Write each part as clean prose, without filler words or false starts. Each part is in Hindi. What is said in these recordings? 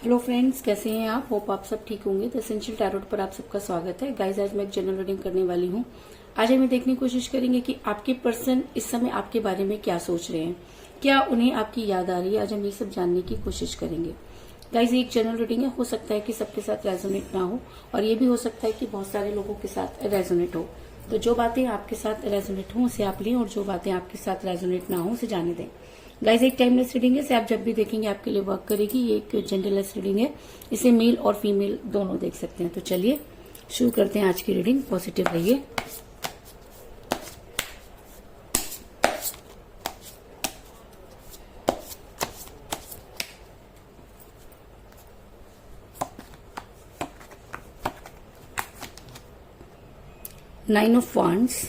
हेलो फ्रेंड्स, कैसे हैं आप? होप आप सब ठीक होंगे। द एसेंशियल टैरोट पर आप सबका स्वागत है। गाइस, आज मैं एक जनरल रीडिंग करने वाली हूँ। आज हम देखने की कोशिश करेंगे कि आपके पर्सन इस समय आपके बारे में क्या सोच रहे हैं, क्या उन्हें आपकी याद आ रही है। आज हम ये सब जानने की कोशिश करेंगे। गाइस, ये एक जनरल रीडिंग है। हो सकता है कि सबके साथ रेजोनेट ना हो, और ये भी हो सकता है कि बहुत सारे लोगों के साथ रेजोनेट हो। तो जो बातें आपके साथ रेजोनेट हो उसे आप लें, और जो बातें आपके साथ रेजोनेट ना हो उसे जाने दें। गाइस, एक टाइमलेस रीडिंग है, इसे आप जब भी देखेंगे आपके लिए वर्क करेगी। ये एक जेंडरलेस रीडिंग है, इसे मेल और फीमेल दोनों देख सकते हैं। तो चलिए शुरू करते हैं आज की रीडिंग। पॉजिटिव रहिए। Nine of wands,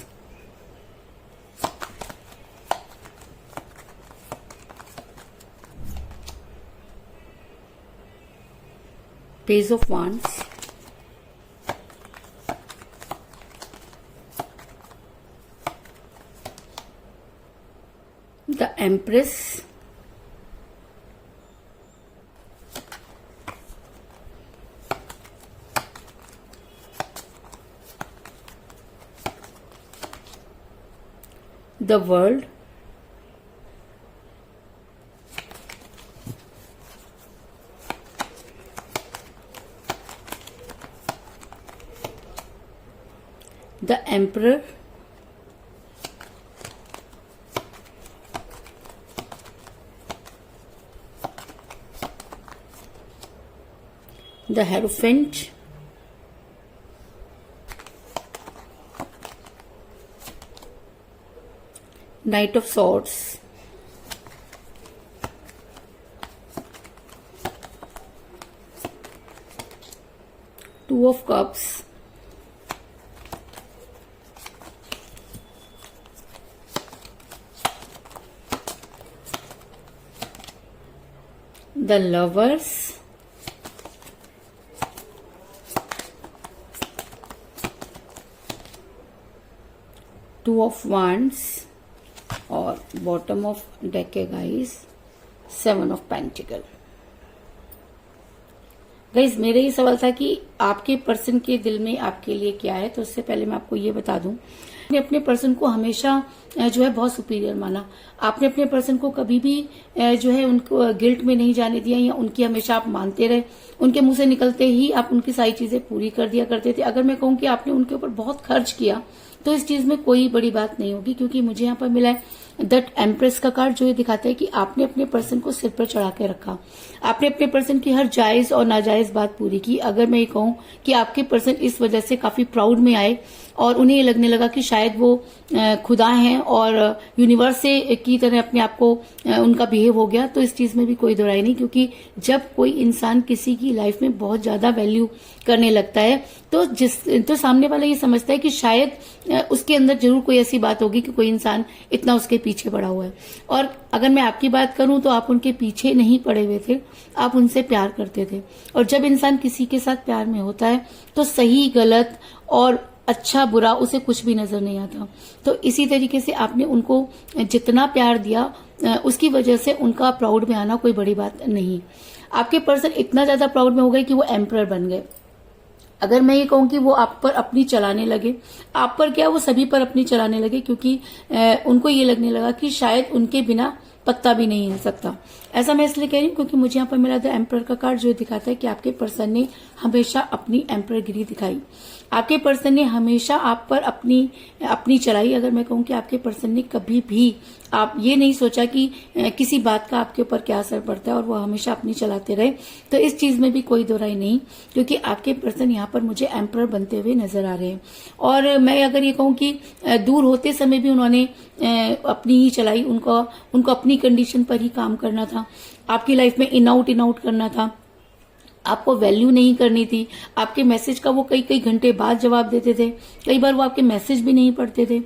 page of wands, the empress, the world, the emperor, the hierophant, knight of swords, two of cups, the lovers, two of wands, और बॉटम ऑफ डेक है guys, seven of pentacle. Guys, मेरा ये सवाल था कि आपके पर्सन के दिल में आपके लिए क्या है। तो उससे पहले मैं आपको ये बता दूं, आपने अपने पर्सन को हमेशा जो है बहुत सुपीरियर माना। आपने अपने पर्सन को कभी भी जो है उनको गिल्ट में नहीं जाने दिया, या उनकी हमेशा आप मानते रहे। उनके मुंह से निकलते ही आप उनकी सारी चीजें पूरी कर दिया करते थे। अगर मैं कहूँ कि आपने उनके ऊपर बहुत खर्च किया तो इस चीज में कोई बड़ी बात नहीं होगी, क्योंकि मुझे यहाँ पर मिला है दैट एम्प्रेस का कार्ड, जो ये दिखाता है कि आपने अपने पर्सन को सिर पर चढ़ा के रखा। आपने अपने पर्सन की हर जायज और नाजायज बात पूरी की। अगर मैं ये कहूँ कि आपके पर्सन इस वजह से काफी प्राउड में आए और उन्हें ये लगने लगा कि शायद वो खुदा हैं और यूनिवर्स से की तरह अपने आप को उनका बिहेव हो गया, तो इस चीज में भी कोई दोहराई नहीं। क्योंकि जब कोई इंसान किसी की लाइफ में बहुत ज्यादा वैल्यू करने लगता है तो सामने वाला ये समझता है कि शायद उसके अंदर जरूर कोई ऐसी बात होगी कि कोई इंसान इतना उसके पीछे पड़ा हुआ है। और अगर मैं आपकी बात करूं तो आप उनके पीछे नहीं पड़े हुए थे, आप उनसे प्यार करते थे। और जब इंसान किसी के साथ प्यार में होता है तो सही गलत और अच्छा बुरा उसे कुछ भी नजर नहीं आता। तो इसी तरीके से आपने उनको जितना प्यार दिया उसकी वजह से उनका प्राउड में आना कोई बड़ी बात नहीं। आपके पर्सन इतना ज्यादा प्राउड में हो गए कि वो एम्परर बन गए। अगर मैं ये कहूं कि वो आप पर अपनी चलाने लगे, आप पर क्या वो सभी पर अपनी चलाने लगे, क्योंकि उनको ये लगने लगा कि शायद उनके बिना पत्ता भी नहीं हिल सकता। ऐसा मैं इसलिए कह रही हूँ क्योंकि मुझे यहाँ पर मिला द एम्परर का कार्ड, जो दिखाता है कि आपके पर्सन ने हमेशा अपनी एम्पररगिरी दिखाई। आपके पर्सन ने हमेशा आप पर अपनी चलाई। अगर मैं कहूँ कि आपके पर्सन ने कभी भी आप ये नहीं सोचा कि किसी बात का आपके ऊपर क्या असर पड़ता है, और वो हमेशा अपनी चलाते रहे, तो इस चीज में भी कोई दोहराई नहीं। क्योंकि आपके पर्सन यहाँ पर मुझे एम्परर बनते हुए नजर आ रहे हैं। और मैं अगर ये कहूँ कि दूर होते समय भी उन्होंने अपनी ही चलाई। उनको अपनी कंडीशन पर ही काम करना था, आपकी लाइफ में इन आउट करना था, आपको वैल्यू नहीं करनी थी। आपके मैसेज का वो कई घंटे बाद जवाब देते थे, कई बार वो आपके मैसेज भी नहीं पढ़ते थे।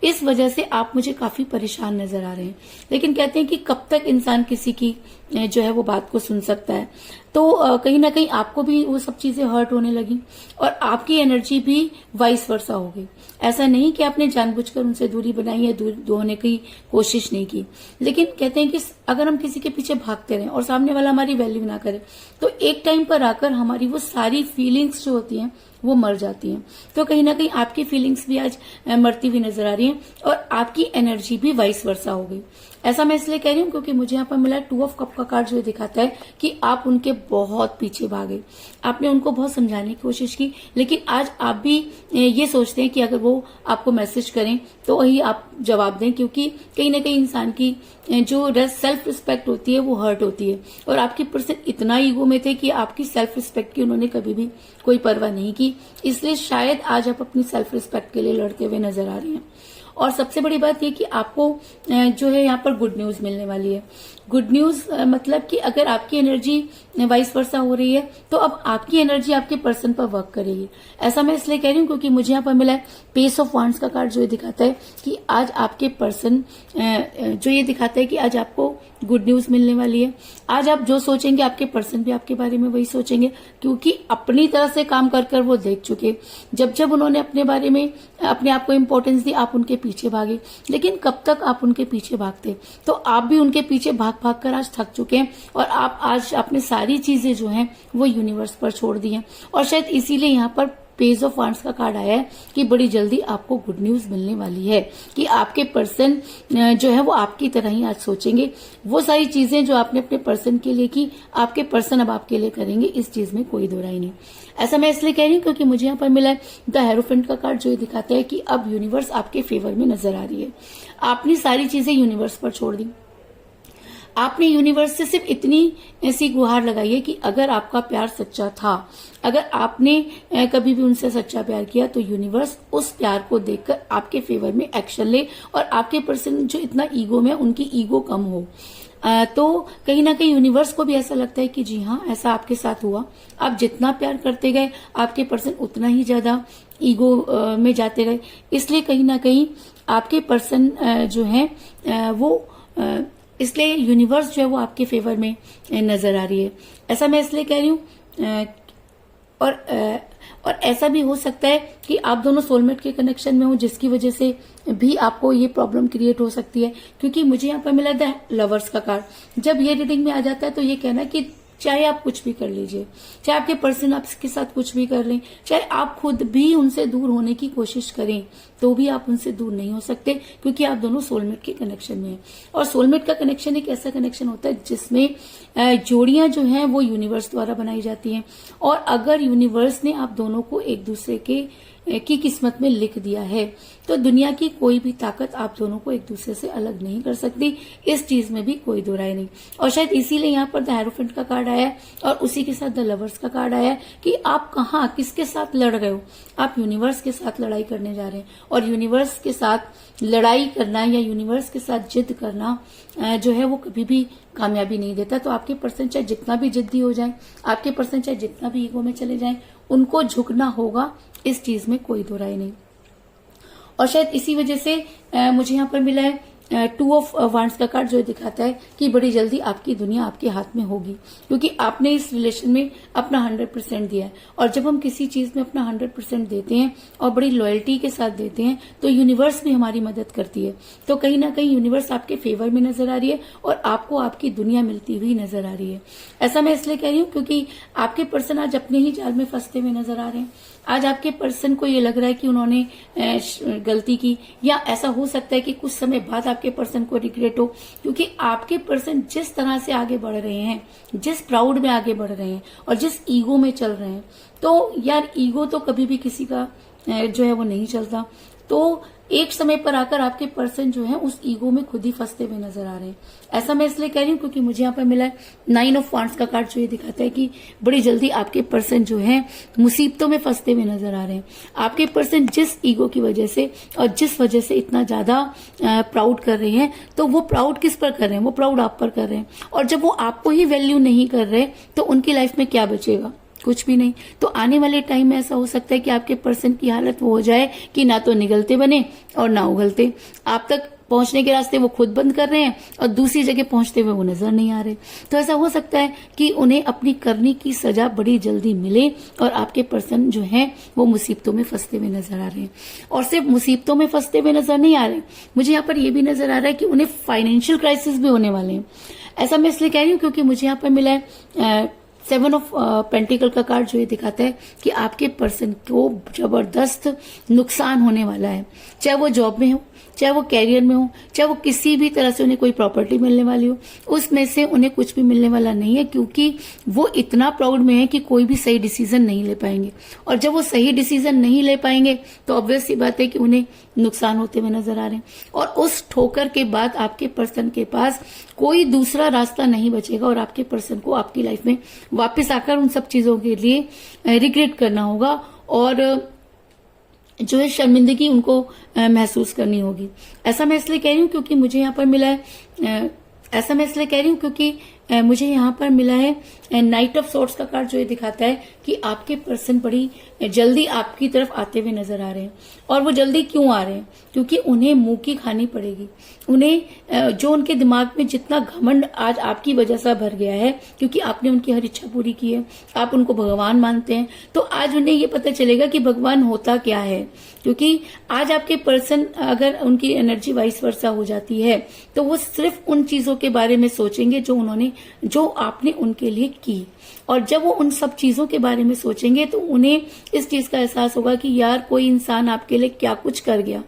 इस वजह से आप मुझे काफी परेशान नजर आ रहे हैं। लेकिन कहते हैं कि कब तक इंसान किसी की जो है वो बात को सुन सकता है। तो कहीं ना कहीं आपको भी वो सब चीजें हर्ट होने लगी और आपकी एनर्जी भी वाइस वर्सा हो गई। ऐसा नहीं कि आपने जानबूझकर उनसे दूरी बनाई या दूर होने की कोशिश नहीं की, लेकिन कहते हैं कि अगर हम किसी के पीछे भागते रहें और सामने वाला हमारी वैल्यू ना करे तो एक टाइम पर आकर हमारी वो सारी फीलिंग्स जो होती हैं वो मर जाती हैं। तो कहीं ना कहीं आपकी फीलिंग्स भी आज मरती हुई नजर आ रही हैं और आपकी एनर्जी भी वाइस वर्सा हो गई। ऐसा मैं इसलिए कह रही हूँ क्योंकि मुझे यहाँ पर मिला 2 ऑफ कप का कार्ड जो दिखाता है कि आप उनके बहुत पीछे भागे, आपने उनको बहुत समझाने की कोशिश की, लेकिन आज आप भी ये सोचते हैं कि अगर वो आपको मैसेज करें तो वही आप जवाब दें, क्योंकि कहीं ना कहीं इंसान की जो सेल्फ रिस्पेक्ट होती है वो हर्ट होती है और आपके पर्सन इतना ईगो में थे कि आपकी सेल्फ रिस्पेक्ट की उन्होंने कभी भी कोई परवाह नहीं की। इसलिए शायद आज आप अपनी सेल्फ रिस्पेक्ट के लिए लड़ते हुए नजर आ रही हैं। और सबसे बड़ी बात यह कि आपको जो है यहाँ पर गुड न्यूज मिलने वाली है। गुड न्यूज मतलब कि अगर आपकी एनर्जी वाइस वर्सा हो रही है तो अब आपकी एनर्जी आपके पर्सन पर वर्क करेगी। ऐसा मैं इसलिए कह रही हूँ क्योंकि मुझे यहाँ पर मिला है पेस ऑफ वांड्स का कार्ड, जो ये दिखाता है कि आज आपके पर्सन जो ये दिखाता है कि आज आपको गुड न्यूज मिलने वाली है। आज आप जो सोचेंगे आपके पर्सन भी आपके बारे में वही सोचेंगे, क्योंकि अपनी तरह से काम कर कर वो देख चुके। जब जब उन्होंने अपने बारे में अपने आप को इम्पोर्टेंस दी, आप उनके पीछे भागे। लेकिन कब तक आप उनके पीछे भागते? तो आप भी उनके पीछे भाग भाग कर आज थक चुके हैं और आप आज अपनी सारी चीजें जो हैं वो यूनिवर्स पर छोड़ दी हैं। और शायद इसीलिए यहाँ पर पेज ऑफ वांड्स का कार्ड आया है कि बड़ी जल्दी आपको गुड न्यूज मिलने वाली है कि आपके पर्सन जो है वो आपकी तरह ही आज सोचेंगे। वो सारी चीजें जो आपने अपने पर्सन के लिए की, आपके पर्सन अब आपके लिए करेंगे, इस चीज में कोई दो राय नहीं। ऐसा मैं इसलिए कह रही हूँ क्योंकि मुझे यहाँ पर मिला है द हेरोफेंट का कार्ड, जो ये दिखाता है कि अब यूनिवर्स आपके फेवर में नजर आ रही है। आपने सारी चीजें यूनिवर्स पर छोड़ दी। आपने यूनिवर्स से सिर्फ इतनी ऐसी गुहार लगाई है कि अगर आपका प्यार सच्चा था, अगर आपने कभी भी उनसे सच्चा प्यार किया, तो यूनिवर्स उस प्यार को देखकर आपके फेवर में एक्शन ले और आपके पर्सन जो इतना ईगो में, उनकी ईगो कम हो। तो कहीं ना कहीं यूनिवर्स को भी ऐसा लगता है कि जी हाँ, ऐसा आपके साथ हुआ। आप जितना प्यार करते गए, आपके पर्सन उतना ही ज्यादा ईगो में जाते गए। इसलिए कहीं ना कहीं आपके पर्सन जो है वो इसलिए यूनिवर्स जो है वो आपके फेवर में नजर आ रही है। ऐसा मैं इसलिए कह रही हूँ और ऐसा भी हो सकता है कि आप दोनों सोलमेट के कनेक्शन में हो, जिसकी वजह से भी आपको ये प्रॉब्लम क्रिएट हो सकती है। क्योंकि मुझे यहाँ पर मिला था लवर्स का कार्ड। जब ये रीडिंग में आ जाता है तो ये कहना कि चाहे आप कुछ भी कर लीजिए, चाहे आपके पर्सन आपके साथ कुछ भी कर लें, चाहे आप खुद भी उनसे दूर होने की कोशिश करें, तो भी आप उनसे दूर नहीं हो सकते, क्योंकि आप दोनों सोलमेट के कनेक्शन में हैं। और सोलमेट का कनेक्शन एक ऐसा कनेक्शन होता है जिसमें जोड़ियां जो हैं वो यूनिवर्स द्वारा बनाई जाती हैं। और अगर यूनिवर्स ने आप दोनों को एक दूसरे की किस्मत में लिख दिया है, तो दुनिया की कोई भी ताकत आप दोनों को एक दूसरे से अलग नहीं कर सकती। इस चीज में भी कोई दो राय नहीं। और शायद इसीलिए यहाँ पर द हेरोफेंट का कार्ड आया है और उसी के साथ द लवर्स का कार्ड आया है कि आप कहाँ किसके साथ लड़ रहे हो। आप यूनिवर्स के साथ लड़ाई करने जा रहे हैं और यूनिवर्स के साथ लड़ाई करना या यूनिवर्स के साथ जिद करना जो है वो कभी भी कामयाबी नहीं देता। तो आपके पर्सन चाहे जितना भी जिद्दी हो जाए, आपके पर्सन चाहे जितना भी ईगो में चले जाएं, उनको झुकना होगा। इस चीज में कोई दो राय नहीं। और शायद इसी वजह से मुझे यहाँ पर मिला है 2 ऑफ वांड्स का कार्ड, जो दिखाता है कि बड़ी जल्दी आपकी दुनिया आपके हाथ में होगी, क्योंकि आपने इस रिलेशन में अपना 100% दिया है। और जब हम किसी चीज में अपना 100% देते हैं और बड़ी लॉयल्टी के साथ देते हैं, तो यूनिवर्स भी हमारी मदद करती है। तो कहीं ना कहीं यूनिवर्स आपके फेवर में नजर आ रही है और आपको आपकी दुनिया मिलती हुई नजर आ रही है। ऐसा मैं इसलिए कह रही हूँ क्योंकि आपके पर्सन आज अपने ही जाल में फंसते हुए नजर आ रहे हैं। आज आपके पर्सन को ये लग रहा है कि उन्होंने गलती की, या ऐसा हो सकता है कि कुछ समय बाद आपके पर्सन को रिग्रेट हो, क्योंकि आपके पर्सन जिस तरह से आगे बढ़ रहे हैं, जिस प्राउड में आगे बढ़ रहे हैं और जिस ईगो में चल रहे हैं, तो यार ईगो तो कभी भी किसी का जो है वो नहीं चलता। तो एक समय पर आकर आपके पर्सन जो है उस ईगो में खुद ही फंसते हुए नजर आ रहे हैं। ऐसा मैं इसलिए कह रही हूँ क्योंकि मुझे यहाँ पर मिला है 9 ऑफ वांड्स का कार्ड, जो ये दिखाता है कि बड़ी जल्दी आपके पर्सन जो है मुसीबतों में फंसते हुए नजर आ रहे हैं। आपके पर्सन जिस ईगो की वजह से और जिस वजह से इतना ज्यादा प्राउड कर रहे हैं, तो वो प्राउड किस पर कर रहे हैं? वो प्राउड आप पर कर रहे हैं। और जब वो आपको ही वैल्यू नहीं कर रहे, तो उनकी लाइफ में क्या बचेगा? कुछ भी नहीं। तो आने वाले टाइम में ऐसा हो सकता है कि आपके पर्सन की हालत वो हो जाए कि ना तो निगलते बने और ना उगलते। आप तक पहुंचने के रास्ते वो खुद बंद कर रहे हैं और दूसरी जगह पहुंचते हुए वो नजर नहीं आ रहे। तो ऐसा हो सकता है कि उन्हें अपनी करनी की सजा बड़ी जल्दी मिले और आपके पर्सन जो है वो मुसीबतों में फंसते हुए नजर आ रहे हैं। और सिर्फ मुसीबतों में फंसते हुए नजर नहीं आ रहे, मुझे यहाँ पर यह भी नजर आ रहा है कि उन्हें फाइनेंशियल क्राइसिस भी होने वाले हैं। ऐसा मैं इसलिए कह रही हूँ क्योंकि मुझे यहाँ पर मिला है 7 ऑफ पेंटिकल का कार्ड, जो ये दिखाता है कि आपके पर्सन को जबरदस्त नुकसान होने वाला है, चाहे वो जॉब में हो, चाहे वो कैरियर में हो, चाहे वो किसी भी तरह से उन्हें कोई प्रॉपर्टी मिलने वाली हो, उसमें से उन्हें कुछ भी मिलने वाला नहीं है, क्योंकि वो इतना प्राउड में है कि कोई भी सही डिसीजन नहीं ले पाएंगे। और जब वो सही डिसीजन नहीं ले पाएंगे तो ऑब्वियस सी बात है कि उन्हें नुकसान होते हुए नजर आ रहे हैं। और उस ठोकर के बाद आपके पर्सन के पास कोई दूसरा रास्ता नहीं बचेगा और आपके पर्सन को आपकी लाइफ में वापस आकर उन सब चीजों के लिए रिग्रेट करना होगा और जो है शर्मिंदगी उनको महसूस करनी होगी। ऐसा मैं इसलिए कह रही हूँ क्योंकि मुझे यहाँ पर मिला है ऐसा मैं इसलिए कह रही हूँ क्योंकि मुझे यहाँ पर मिला है नाइट ऑफ सोर्ट्स का कार्ड, जो ये दिखाता है कि आपके पर्सन बड़ी जल्दी आपकी तरफ आते हुए नजर आ रहे हैं। और वो जल्दी क्यों आ रहे हैं? क्योंकि उन्हें मुंह की खानी पड़ेगी। उन्हें जो उनके दिमाग में जितना घमंड आज आपकी वजह से भर गया है, क्योंकि आपने उनकी हर इच्छा पूरी की है, आप उनको भगवान मानते हैं, तो आज उन्हें ये पता चलेगा कि भगवान होता क्या है। क्योंकि आज आपके पर्सन अगर उनकी एनर्जी वाइस वर्सा हो जाती है तो वो सिर्फ उन चीजों के बारे में सोचेंगे जो आपने उनके लिए की। और जब वो उन सब चीजों के बारे में सोचेंगे तो उन्हें इस चीज का एहसास होगा कि यार कोई इंसान आपके लिए क्या कुछ कर गया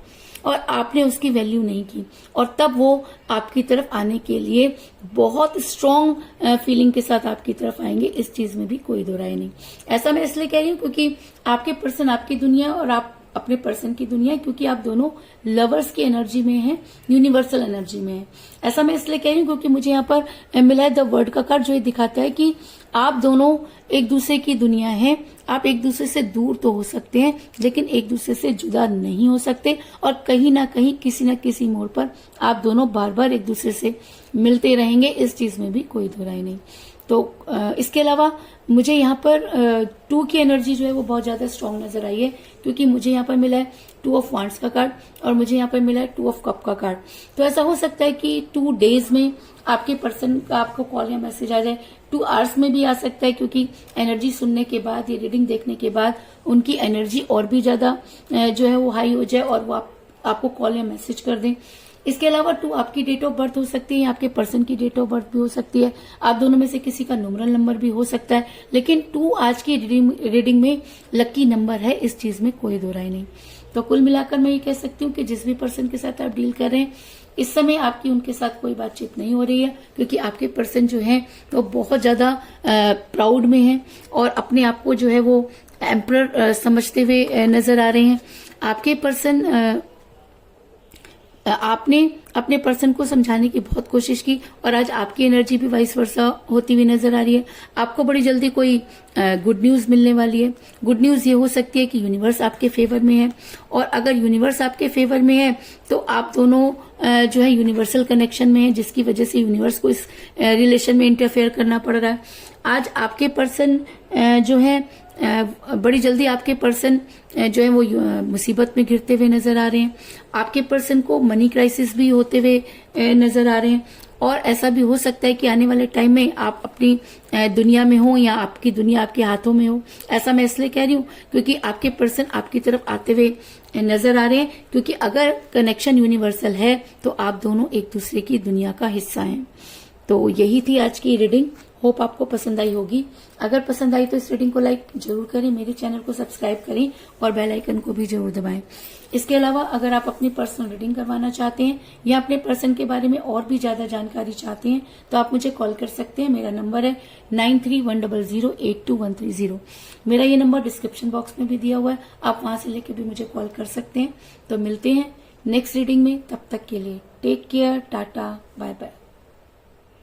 और आपने उसकी वैल्यू नहीं की। और तब वो आपकी तरफ आने के लिए बहुत स्ट्रॉन्ग फीलिंग के साथ आपकी तरफ आएंगे, इस चीज में भी कोई दो राय नहीं। ऐसा मैं इसलिए कह रही हूँ क्योंकि आपके पर्सन आपकी दुनिया और आप अपने पर्सन की दुनिया, क्योंकि आप दोनों लवर्स की एनर्जी में हैं, यूनिवर्सल एनर्जी में हैं। ऐसा मैं इसलिए कह रही हूँ क्योंकि मुझे यहाँ पर मिला है द वर्ड का कार्ड, जो ये दिखाता है कि आप दोनों एक दूसरे की दुनिया है। आप एक दूसरे से दूर तो हो सकते हैं लेकिन एक दूसरे से जुदा नहीं हो सकते, और कहीं ना कहीं किसी न किसी मोड़ पर आप दोनों बार बार एक दूसरे से मिलते रहेंगे, इस चीज में भी कोई दो राय नहीं। तो इसके अलावा मुझे यहाँ पर 2 की एनर्जी जो है वो बहुत ज्यादा स्ट्रांग नजर आई है, क्योंकि मुझे यहाँ पर मिला है 2 ऑफ वांड्स का कार्ड और मुझे यहाँ पर मिला है 2 ऑफ कप का कार्ड। तो ऐसा हो सकता है कि 2 डेज में आपके पर्सन का आपको कॉल या मैसेज आ जाए, 2 आवर्स में भी आ सकता है, क्योंकि एनर्जी सुनने के बाद, ये रीडिंग देखने के बाद उनकी एनर्जी और भी ज्यादा जो है वो हाई हो जाए और वो आपको कॉल या मैसेज कर दें। इसके अलावा 2 आपकी डेट ऑफ बर्थ हो सकती है, आपके पर्सन की डेट ऑफ बर्थ भी हो सकती है, आप दोनों में से किसी का न्यूमरल नंबर भी हो सकता है, लेकिन 2 आज की रीडिंग में लकी नंबर है, इस चीज में कोई दो राय नहीं। तो कुल मिलाकर मैं ये कह सकती हूँ कि जिस भी पर्सन के साथ आप डील कर रहे हैं, इस समय आपकी उनके साथ कोई बातचीत नहीं हो रही है, क्योंकि आपके पर्सन जो है तो बहुत ज्यादा प्राउड में है और अपने आप को जो है वो एम्परर समझते हुए नजर आ रहे हैं। आपके पर्सन आपने अपने पर्सन को समझाने की बहुत कोशिश की और आज आपकी एनर्जी भी वाइस वर्सा होती हुई नजर आ रही है। आपको बड़ी जल्दी कोई गुड न्यूज मिलने वाली है। गुड न्यूज ये हो सकती है कि यूनिवर्स आपके फेवर में है, और अगर यूनिवर्स आपके फेवर में है तो आप दोनों जो है यूनिवर्सल कनेक्शन में है, जिसकी वजह से यूनिवर्स को इस रिलेशन में इंटरफेयर करना पड़ रहा है। आज आपके पर्सन जो है बड़ी जल्दी आपके पर्सन जो है वो मुसीबत में घिरते हुए नजर आ रहे हैं। आपके पर्सन को मनी क्राइसिस भी होते हुए नजर आ रहे हैं, और ऐसा भी हो सकता है कि आने वाले टाइम में आप अपनी दुनिया में हो या आपकी दुनिया आपके हाथों में हो। ऐसा मैं इसलिए कह रही हूँ क्योंकि आपके पर्सन आपकी तरफ आते हुए नजर आ रहे हैं, क्योंकि अगर कनेक्शन यूनिवर्सल है तो आप दोनों एक दूसरे की दुनिया का हिस्सा हैं। तो यही थी आज की रीडिंग। होप आपको पसंद आई होगी। अगर पसंद आई तो इस रीडिंग को लाइक जरूर करें, मेरे चैनल को सब्सक्राइब करें और बेल आइकन को भी जरूर दबाएं। इसके अलावा अगर आप अपनी पर्सनल रीडिंग करवाना चाहते हैं या अपने पर्सन के बारे में और भी ज्यादा जानकारी चाहते हैं तो आप मुझे कॉल कर सकते हैं। मेरा नंबर है 9310082130। मेरा ये नंबर डिस्क्रिप्शन बॉक्स में भी दिया हुआ है, आप वहां से लेके भी मुझे कॉल कर सकते हैं। तो मिलते हैं नेक्स्ट रीडिंग में, तब तक के लिए take care, tata, bye bye.